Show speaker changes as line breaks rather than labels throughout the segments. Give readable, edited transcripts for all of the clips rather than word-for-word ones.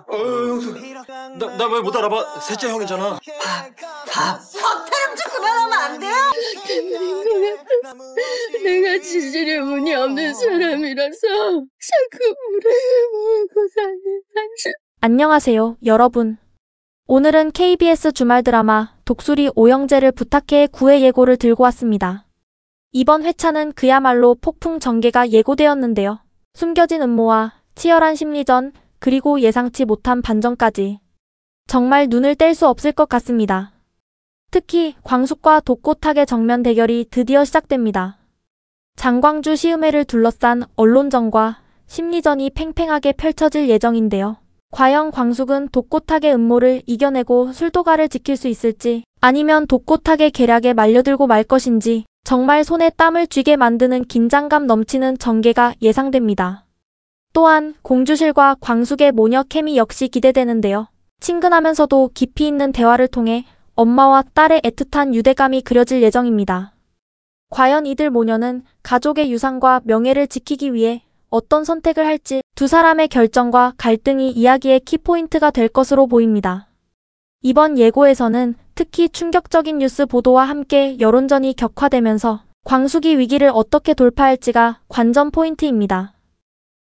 형수, 나 왜 못 알아봐? 셋째 형이잖아.
박태름 좀 그만하면 안 돼요?
내가 지지려문이 없는 사람이라서 자꾸 물을 사는.
안녕하세요, 여러분. 오늘은 KBS 주말 드라마 독수리 오영재를 부탁해 9회 예고를 들고 왔습니다. 이번 회차는 그야말로 폭풍 전개가 예고되었는데요. 숨겨진 음모와 치열한 심리전, 그리고 예상치 못한 반전까지 정말 눈을 뗄 수 없을 것 같습니다. 특히 광숙과 독고탁의 정면 대결이 드디어 시작됩니다. 장광주 시음회를 둘러싼 언론전과 심리전이 팽팽하게 펼쳐질 예정인데요. 과연 광숙은 독고탁의 음모를 이겨내고 술도가를 지킬 수 있을지, 아니면 독고탁의 계략에 말려들고 말 것인지 정말 손에 땀을 쥐게 만드는 긴장감 넘치는 전개가 예상됩니다. 또한 공주실과 광숙의 모녀 케미 역시 기대되는데요. 친근하면서도 깊이 있는 대화를 통해 엄마와 딸의 애틋한 유대감이 그려질 예정입니다. 과연 이들 모녀는 가족의 유산과 명예를 지키기 위해 어떤 선택을 할지, 두 사람의 결정과 갈등이 이야기의 키포인트가 될 것으로 보입니다. 이번 예고에서는 특히 충격적인 뉴스 보도와 함께 여론전이 격화되면서 광숙이 위기를 어떻게 돌파할지가 관전 포인트입니다.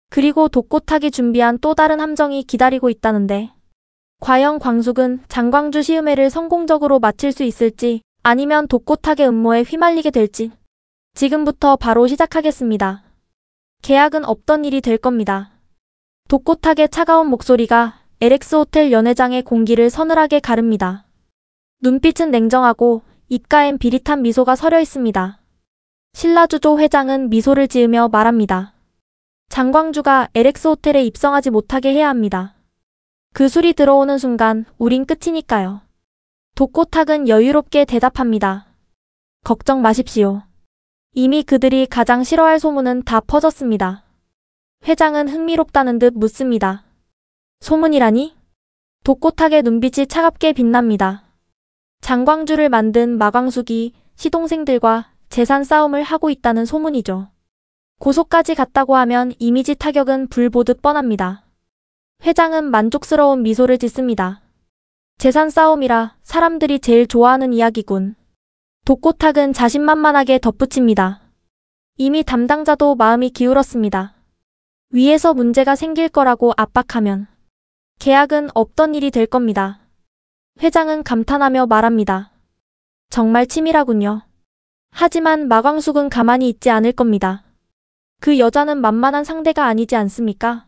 그리고 독고탁이 준비한 또 다른 함정이 기다리고 있다는데, 과연 광숙은 장광주 시음회를 성공적으로 마칠 수 있을지, 아니면 독고탁의 음모에 휘말리게 될지 지금부터 바로 시작하겠습니다. 계약은 없던 일이 될 겁니다. 독고탁의 차가운 목소리가 LX 호텔 연회장의 공기를 서늘하게 가릅니다. 눈빛은 냉정하고 입가엔 비릿한 미소가 서려 있습니다. 신라주조 회장은 미소를 지으며 말합니다. 장광주가 LX 호텔에 입성하지 못하게 해야 합니다. 그 술이 들어오는 순간 우린 끝이니까요. 독고탁은 여유롭게 대답합니다. 걱정 마십시오. 이미 그들이 가장 싫어할 소문은 다 퍼졌습니다. 회장은 흥미롭다는 듯 묻습니다. 소문이라니? 독고탁의 눈빛이 차갑게 빛납니다. 장광주를 만든 마광숙이 시동생들과 재산 싸움을 하고 있다는 소문이죠. 고소까지 갔다고 하면 이미지 타격은 불 보듯 뻔합니다. 회장은 만족스러운 미소를 짓습니다. 재산 싸움이라 사람들이 제일 좋아하는 이야기군. 독고탁은 자신만만하게 덧붙입니다. 이미 담당자도 마음이 기울었습니다. 위에서 문제가 생길 거라고 압박하면 계약은 없던 일이 될 겁니다. 회장은 감탄하며 말합니다. 정말 치밀하군요. 하지만 마광숙은 가만히 있지 않을 겁니다. 그 여자는 만만한 상대가 아니지 않습니까?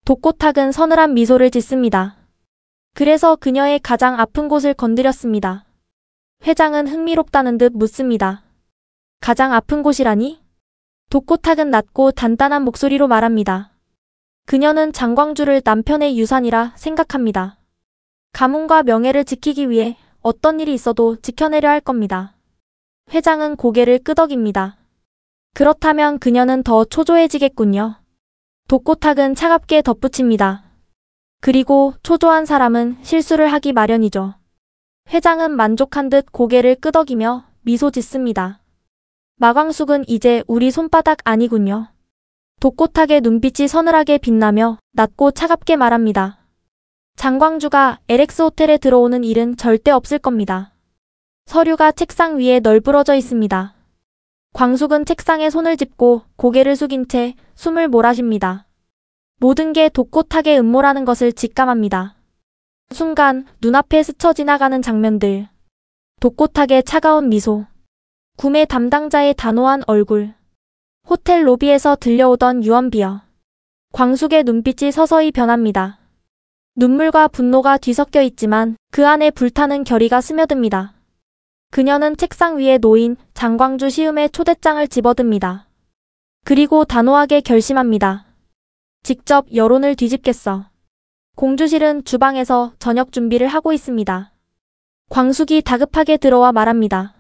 독고탁은 서늘한 미소를 짓습니다. 그래서 그녀의 가장 아픈 곳을 건드렸습니다. 회장은 흥미롭다는 듯 묻습니다. 가장 아픈 곳이라니? 독고탁은 낮고 단단한 목소리로 말합니다. 그녀는 장광주를 남편의 유산이라 생각합니다. 가문과 명예를 지키기 위해 어떤 일이 있어도 지켜내려 할 겁니다. 회장은 고개를 끄덕입니다. 그렇다면 그녀는 더 초조해지겠군요. 독고탁은 차갑게 덧붙입니다. 그리고 초조한 사람은 실수를 하기 마련이죠. 회장은 만족한 듯 고개를 끄덕이며 미소 짓습니다. 마광숙은 이제 우리 손바닥 아니군요. 독고탁의 눈빛이 서늘하게 빛나며 낮고 차갑게 말합니다. 장광주가 LX 호텔에 들어오는 일은 절대 없을 겁니다. 서류가 책상 위에 널브러져 있습니다. 광숙은 책상에 손을 짚고 고개를 숙인 채 숨을 몰아쉽니다. 모든 게 독고탁의 음모라는 것을 직감합니다. 순간 눈앞에 스쳐 지나가는 장면들. 독고탁의 차가운 미소. 구매 담당자의 단호한 얼굴. 호텔 로비에서 들려오던 유언비어. 광숙의 눈빛이 서서히 변합니다. 눈물과 분노가 뒤섞여 있지만 그 안에 불타는 결의가 스며듭니다. 그녀는 책상 위에 놓인 장광주 시음의 초대장을 집어듭니다. 그리고 단호하게 결심합니다. 직접 여론을 뒤집겠어. 공주실은 주방에서 저녁 준비를 하고 있습니다. 광숙이 다급하게 들어와 말합니다.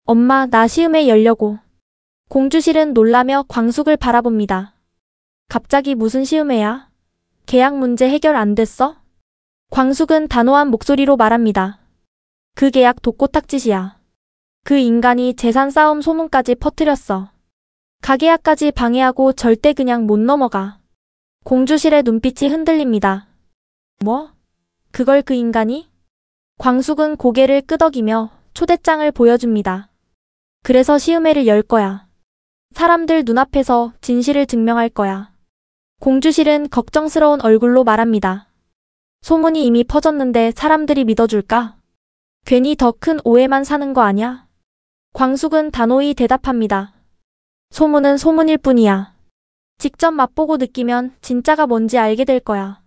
엄마, 나 시음회 열려고. 공주실은 놀라며 광숙을 바라봅니다. 갑자기 무슨 시음회야? 계약 문제 해결 안 됐어? 광숙은 단호한 목소리로 말합니다. 그 계약 독고탁 짓이야. 그 인간이 재산 싸움 소문까지 퍼뜨렸어. 가계약까지 방해하고 절대 그냥 못 넘어가. 공주실의 눈빛이 흔들립니다. 뭐? 그걸 그 인간이? 광숙은 고개를 끄덕이며 초대장을 보여줍니다. 그래서 시음회를 열 거야. 사람들 눈앞에서 진실을 증명할 거야. 공주실은 걱정스러운 얼굴로 말합니다. 소문이 이미 퍼졌는데 사람들이 믿어줄까? 괜히 더 큰 오해만 사는 거 아냐? 광숙은 단호히 대답합니다. 소문은 소문일 뿐이야. 직접 맛보고 느끼면 진짜가 뭔지 알게 될 거야.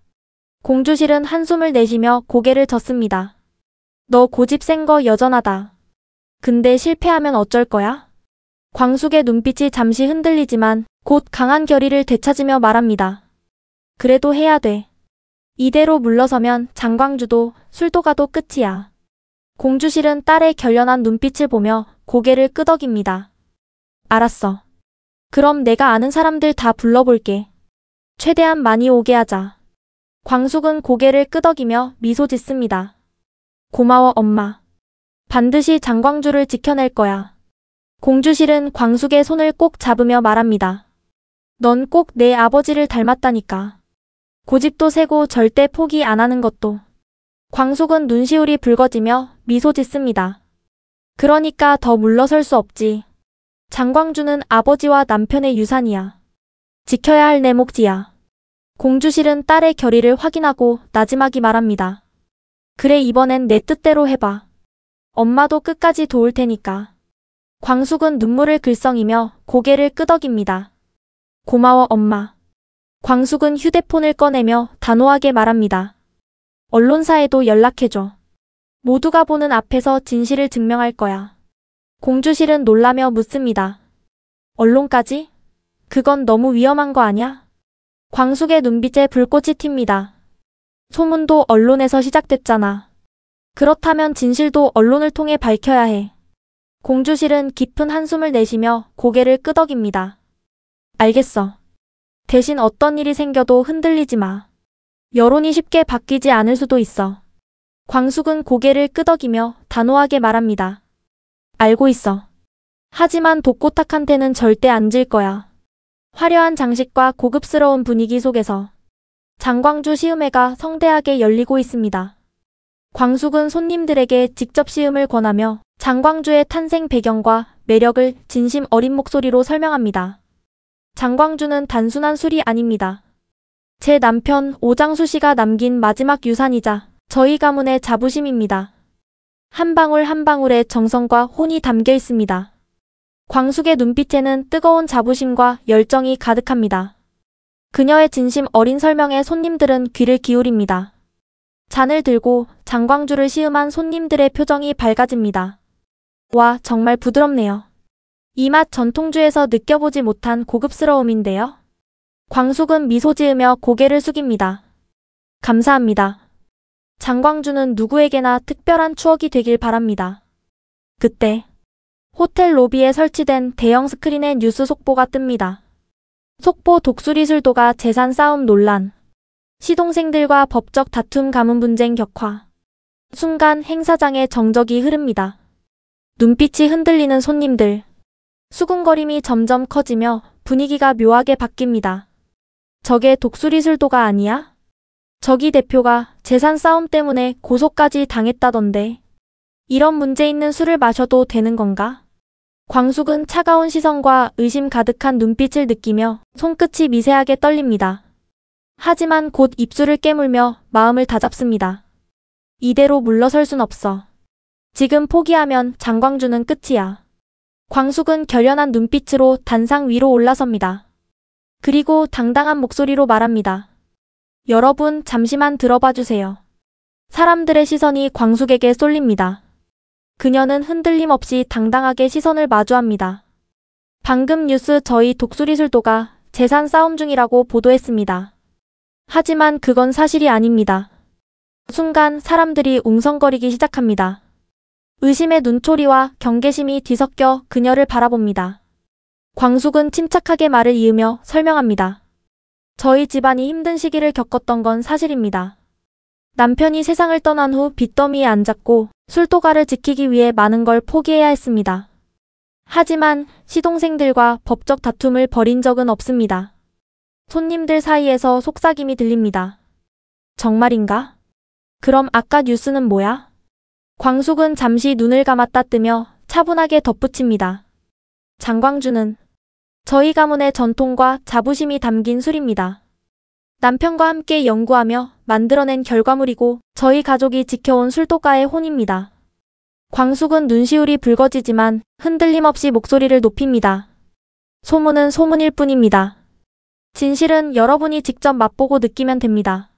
공주실은 한숨을 내쉬며 고개를 젓습니다. 너 고집 센 거 여전하다. 근데 실패하면 어쩔 거야? 광숙의 눈빛이 잠시 흔들리지만 곧 강한 결의를 되찾으며 말합니다. 그래도 해야 돼. 이대로 물러서면 장광주도 술도가도 끝이야. 공주실은 딸의 결연한 눈빛을 보며 고개를 끄덕입니다. 알았어. 그럼 내가 아는 사람들 다 불러볼게. 최대한 많이 오게 하자. 광숙은 고개를 끄덕이며 미소 짓습니다. 고마워 엄마. 반드시 장광주를 지켜낼 거야. 공주실은 광숙의 손을 꼭 잡으며 말합니다. 넌 꼭 내 아버지를 닮았다니까. 고집도 세고 절대 포기 안 하는 것도. 광숙은 눈시울이 붉어지며 미소 짓습니다. 그러니까 더 물러설 수 없지. 장광주는 아버지와 남편의 유산이야. 지켜야 할 내 몫이야. 공주실은 딸의 결의를 확인하고 나지막이 말합니다. 그래 이번엔 내 뜻대로 해봐. 엄마도 끝까지 도울 테니까. 광숙은 눈물을 글썽이며 고개를 끄덕입니다. 고마워 엄마. 광숙은 휴대폰을 꺼내며 단호하게 말합니다. 언론사에도 연락해줘. 모두가 보는 앞에서 진실을 증명할 거야. 공주실은 놀라며 묻습니다. 언론까지? 그건 너무 위험한 거 아냐? 광숙의 눈빛에 불꽃이 튑니다. 소문도 언론에서 시작됐잖아. 그렇다면 진실도 언론을 통해 밝혀야 해. 공주실은 깊은 한숨을 내쉬며 고개를 끄덕입니다. 알겠어. 대신 어떤 일이 생겨도 흔들리지 마. 여론이 쉽게 바뀌지 않을 수도 있어. 광숙은 고개를 끄덕이며 단호하게 말합니다. 알고 있어. 하지만 독고탁한테는 절대 안 질 거야. 화려한 장식과 고급스러운 분위기 속에서 장광주 시음회가 성대하게 열리고 있습니다. 광숙은 손님들에게 직접 시음을 권하며 장광주의 탄생 배경과 매력을 진심 어린 목소리로 설명합니다. 장광주는 단순한 술이 아닙니다. 제 남편 오장수 씨가 남긴 마지막 유산이자 저희 가문의 자부심입니다. 한 방울 한 방울의 정성과 혼이 담겨 있습니다. 광숙의 눈빛에는 뜨거운 자부심과 열정이 가득합니다. 그녀의 진심 어린 설명에 손님들은 귀를 기울입니다. 잔을 들고 장광주를 시음한 손님들의 표정이 밝아집니다. 와, 정말 부드럽네요. 이 맛 전통주에서 느껴보지 못한 고급스러움인데요. 광숙은 미소 지으며 고개를 숙입니다. 감사합니다. 장광주는 누구에게나 특별한 추억이 되길 바랍니다. 그때 호텔 로비에 설치된 대형 스크린에 뉴스 속보가 뜹니다. 속보 독수리 술도가 재산 싸움 논란. 시동생들과 법적 다툼 가문 분쟁 격화. 순간 행사장에 정적이 흐릅니다. 눈빛이 흔들리는 손님들. 수군거림이 점점 커지며 분위기가 묘하게 바뀝니다. 저게 독수리 술도가 아니야? 저기 대표가 재산 싸움 때문에 고소까지 당했다던데. 이런 문제 있는 술을 마셔도 되는 건가? 광숙은 차가운 시선과 의심 가득한 눈빛을 느끼며 손끝이 미세하게 떨립니다. 하지만 곧 입술을 깨물며 마음을 다잡습니다. 이대로 물러설 순 없어. 지금 포기하면 장광주는 끝이야. 광숙은 결연한 눈빛으로 단상 위로 올라섭니다. 그리고 당당한 목소리로 말합니다. 여러분 잠시만 들어봐 주세요. 사람들의 시선이 광숙에게 쏠립니다. 그녀는 흔들림 없이 당당하게 시선을 마주합니다. 방금 뉴스 저희 독수리 술도가 재산 싸움 중이라고 보도했습니다. 하지만 그건 사실이 아닙니다. 순간 사람들이 웅성거리기 시작합니다. 의심의 눈초리와 경계심이 뒤섞여 그녀를 바라봅니다. 광숙은 침착하게 말을 이으며 설명합니다. 저희 집안이 힘든 시기를 겪었던 건 사실입니다. 남편이 세상을 떠난 후 빚더미에 앉았고 술도가를 지키기 위해 많은 걸 포기해야 했습니다. 하지만 시동생들과 법적 다툼을 벌인 적은 없습니다. 손님들 사이에서 속삭임이 들립니다. 정말인가? 그럼 아까 뉴스는 뭐야? 광숙은 잠시 눈을 감았다 뜨며 차분하게 덧붙입니다. 장광주는 저희 가문의 전통과 자부심이 담긴 술입니다. 남편과 함께 연구하며 만들어낸 결과물이고 저희 가족이 지켜온 술도가의 혼입니다. 광숙은 눈시울이 붉어지지만 흔들림 없이 목소리를 높입니다. 소문은 소문일 뿐입니다. 진실은 여러분이 직접 맛보고 느끼면 됩니다.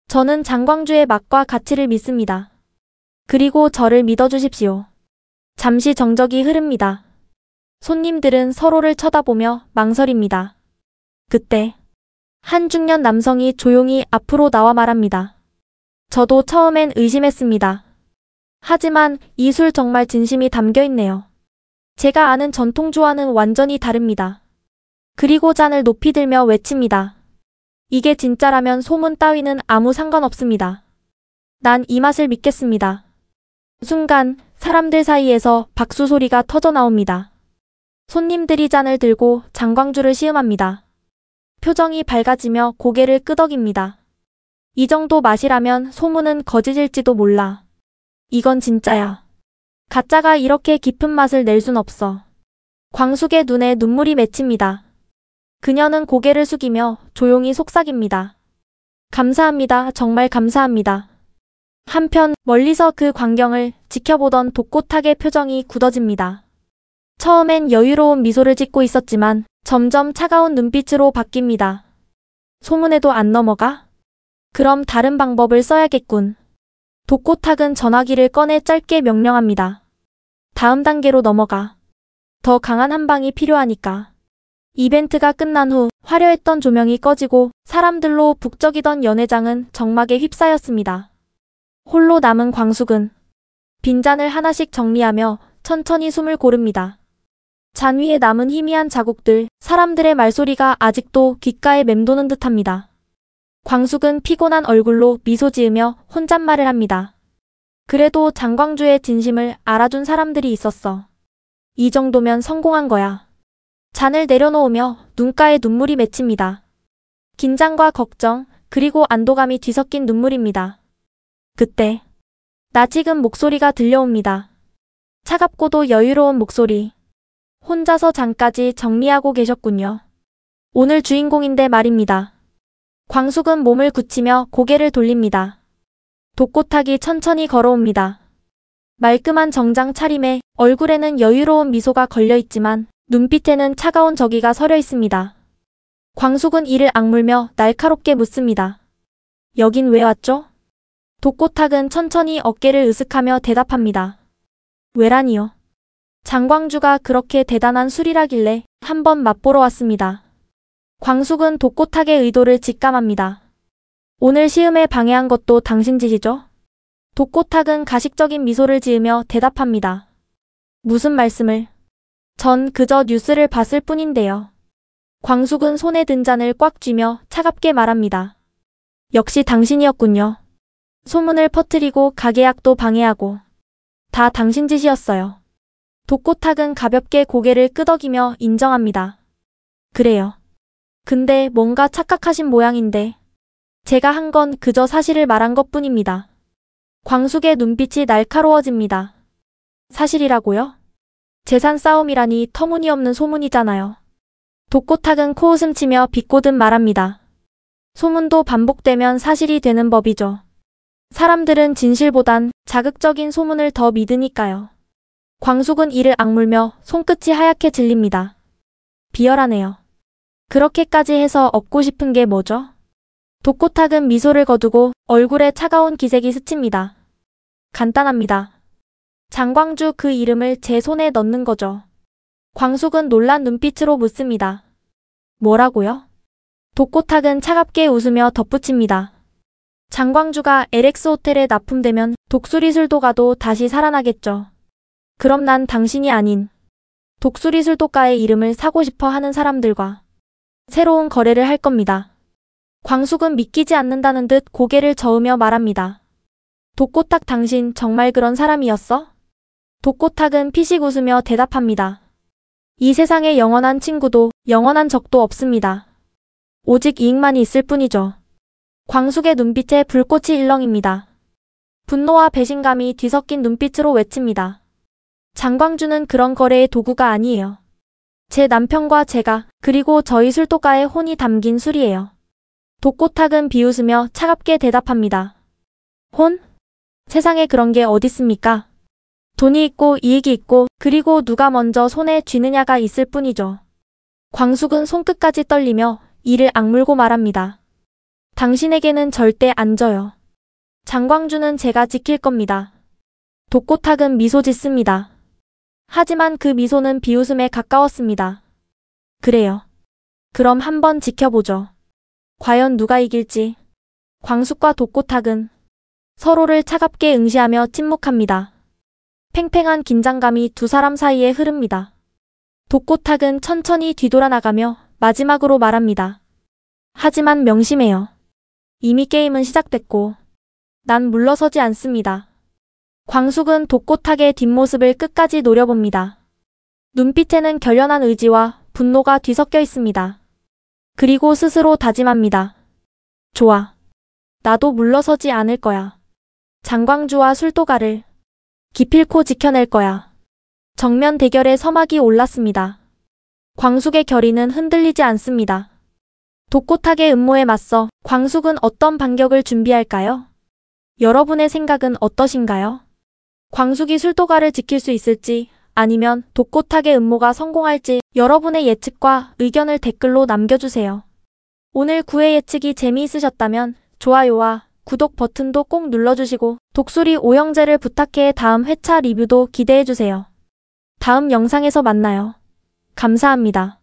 저는 장광주의 맛과 가치를 믿습니다. 그리고 저를 믿어주십시오. 잠시 정적이 흐릅니다. 손님들은 서로를 쳐다보며 망설입니다. 그때 한 중년 남성이 조용히 앞으로 나와 말합니다. 저도 처음엔 의심했습니다. 하지만 이 술 정말 진심이 담겨 있네요. 제가 아는 전통주와는 완전히 다릅니다. 그리고 잔을 높이 들며 외칩니다. 이게 진짜라면 소문 따위는 아무 상관없습니다. 난 이 맛을 믿겠습니다. 순간 사람들 사이에서 박수 소리가 터져 나옵니다. 손님들이 잔을 들고 장광주를 시음합니다. 표정이 밝아지며 고개를 끄덕입니다. 이 정도 맛이라면 소문은 거짓일지도 몰라. 이건 진짜야. 가짜가 이렇게 깊은 맛을 낼 순 없어. 광숙의 눈에 눈물이 맺힙니다. 그녀는 고개를 숙이며 조용히 속삭입니다. 감사합니다. 정말 감사합니다. 한편 멀리서 그 광경을 지켜보던 독고탁의 표정이 굳어집니다. 처음엔 여유로운 미소를 짓고 있었지만 점점 차가운 눈빛으로 바뀝니다. 소문에도 안 넘어가? 그럼 다른 방법을 써야겠군. 독고탁은 전화기를 꺼내 짧게 명령합니다. 다음 단계로 넘어가. 더 강한 한 방이 필요하니까. 이벤트가 끝난 후 화려했던 조명이 꺼지고 사람들로 북적이던 연회장은 정막에 휩싸였습니다. 홀로 남은 광숙은 빈잔을 하나씩 정리하며 천천히 숨을 고릅니다. 잔 위에 남은 희미한 자국들, 사람들의 말소리가 아직도 귓가에 맴도는 듯합니다. 광숙은 피곤한 얼굴로 미소 지으며 혼잣말을 합니다. 그래도 장광주의 진심을 알아준 사람들이 있었어. 이 정도면 성공한 거야. 잔을 내려놓으며 눈가에 눈물이 맺힙니다. 긴장과 걱정, 그리고 안도감이 뒤섞인 눈물입니다. 그때 낯익은 목소리가 들려옵니다. 차갑고도 여유로운 목소리. 혼자서 잔까지 정리하고 계셨군요. 오늘 주인공인데 말입니다. 광숙은 몸을 굳히며 고개를 돌립니다. 독고탁이 천천히 걸어옵니다. 말끔한 정장 차림에 얼굴에는 여유로운 미소가 걸려있지만 눈빛에는 차가운 저기가 서려 있습니다. 광숙은 이를 악물며 날카롭게 묻습니다. 여긴 왜 왔죠? 독고탁은 천천히 어깨를 으쓱하며 대답합니다. 왜라니요? 장광주가 그렇게 대단한 술이라길래 한번 맛보러 왔습니다. 광숙은 독고탁의 의도를 직감합니다. 오늘 시음에 방해한 것도 당신 짓이죠? 독고탁은 가식적인 미소를 지으며 대답합니다. 무슨 말씀을? 전 그저 뉴스를 봤을 뿐인데요. 광숙은 손에 든 잔을 꽉 쥐며 차갑게 말합니다. 역시 당신이었군요. 소문을 퍼뜨리고 가계약도 방해하고. 다 당신 짓이었어요. 독고탁은 가볍게 고개를 끄덕이며 인정합니다. 그래요. 근데 뭔가 착각하신 모양인데. 제가 한 건 그저 사실을 말한 것뿐입니다. 광숙의 눈빛이 날카로워집니다. 사실이라고요? 재산 싸움이라니 터무니없는 소문이잖아요. 독고탁은 코웃음 치며 비꼬듯 말합니다. 소문도 반복되면 사실이 되는 법이죠. 사람들은 진실보단 자극적인 소문을 더 믿으니까요. 광숙은 이를 악물며 손끝이 하얗게 질립니다. 비열하네요. 그렇게까지 해서 얻고 싶은 게 뭐죠? 독고탁은 미소를 거두고 얼굴에 차가운 기색이 스칩니다. 간단합니다. 장광주 그 이름을 제 손에 넣는 거죠. 광숙은 놀란 눈빛으로 묻습니다. 뭐라고요? 독고탁은 차갑게 웃으며 덧붙입니다. 장광주가 LX 호텔에 납품되면 독수리 술도가도 다시 살아나겠죠. 그럼 난 당신이 아닌 독수리 술도가의 이름을 사고 싶어 하는 사람들과 새로운 거래를 할 겁니다. 광숙은 믿기지 않는다는 듯 고개를 저으며 말합니다. 독고탁 당신 정말 그런 사람이었어? 독고탁은 피식 웃으며 대답합니다. 이 세상에 영원한 친구도 영원한 적도 없습니다. 오직 이익만이 있을 뿐이죠. 광숙의 눈빛에 불꽃이 일렁입니다. 분노와 배신감이 뒤섞인 눈빛으로 외칩니다. 장광주는 그런 거래의 도구가 아니에요. 제 남편과 제가, 그리고 저희 술도가의 혼이 담긴 술이에요. 독고탁은 비웃으며 차갑게 대답합니다. 혼? 세상에 그런 게 어딨습니까? 돈이 있고 이익이 있고 그리고 누가 먼저 손에 쥐느냐가 있을 뿐이죠. 광숙은 손끝까지 떨리며 이를 악물고 말합니다. 당신에게는 절대 안 져요. 장광주는 제가 지킬 겁니다. 독고탁은 미소 짓습니다. 하지만 그 미소는 비웃음에 가까웠습니다. 그래요. 그럼 한번 지켜보죠. 과연 누가 이길지. 광숙과 독고탁은 서로를 차갑게 응시하며 침묵합니다. 팽팽한 긴장감이 두 사람 사이에 흐릅니다. 독고탁은 천천히 뒤돌아 나가며 마지막으로 말합니다. 하지만 명심해요. 이미 게임은 시작됐고 난 물러서지 않습니다. 광숙은 독고탁의 뒷모습을 끝까지 노려봅니다. 눈빛에는 결연한 의지와 분노가 뒤섞여 있습니다. 그리고 스스로 다짐합니다. 좋아. 나도 물러서지 않을 거야. 장광주와 술도가를 기필코 지켜낼 거야. 정면 대결의 서막이 올랐습니다. 광숙의 결의는 흔들리지 않습니다. 독고탁의 음모에 맞서 광숙은 어떤 반격을 준비할까요? 여러분의 생각은 어떠신가요? 광숙이 술도가를 지킬 수 있을지 아니면 독고탁의 음모가 성공할지 여러분의 예측과 의견을 댓글로 남겨주세요. 오늘 구애 예측이 재미있으셨다면 좋아요와 구독 버튼도 꼭 눌러주시고 독수리 오영재를 부탁해 다음 회차 리뷰도 기대해주세요. 다음 영상에서 만나요. 감사합니다.